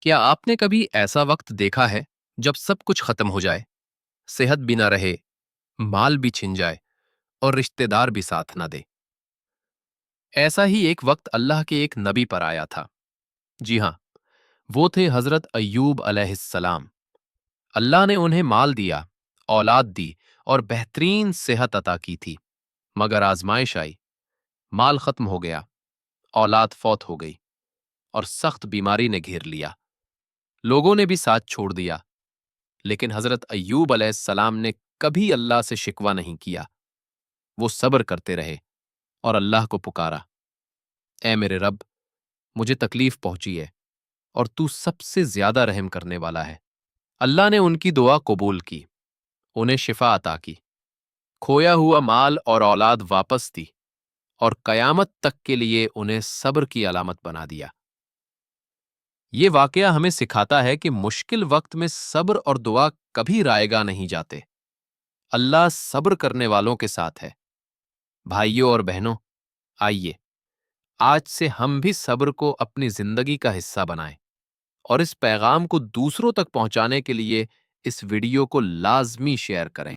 کیا آپ نے کبھی ایسا وقت دیکھا ہے جب سب کچھ ختم ہو جائے، صحت بھی نہ رہے، مال بھی چھن جائے اور رشتہ دار بھی ساتھ نہ دے؟ ایسا ہی ایک وقت اللہ کے ایک نبی پر آیا تھا۔ جی ہاں، وہ تھے حضرت ایوب علیہ السلام۔ اللہ نے انہیں مال دیا، اولاد دی اور بہترین صحت عطا کی تھی، مگر آزمائش آئی، مال ختم ہو گیا، اولاد فوت ہو گئی اور سخت بیماری نے گھیر لیا۔ لوگوں نے بھی ساتھ چھوڑ دیا، لیکن حضرت ایوب علیہ السلام نے کبھی اللہ سے شکوہ نہیں کیا۔ وہ صبر کرتے رہے اور اللہ کو پکارا، اے میرے رب، مجھے تکلیف پہنچی ہے اور تو سب سے زیادہ رحم کرنے والا ہے۔ اللہ نے ان کی دعا قبول کی، انہیں شفا عطا کی، کھویا ہوا مال اور اولاد واپس دی اور قیامت تک کے لیے انہیں صبر کی علامت بنا دیا۔ یہ واقعہ ہمیں سکھاتا ہے کہ مشکل وقت میں صبر اور دعا کبھی رائے گا نہیں جاتے۔ اللہ صبر کرنے والوں کے ساتھ ہے۔ بھائیوں اور بہنوں، آئیے آج سے ہم بھی صبر کو اپنی زندگی کا حصہ بنائیں اور اس پیغام کو دوسروں تک پہنچانے کے لیے اس ویڈیو کو لازمی شیئر کریں۔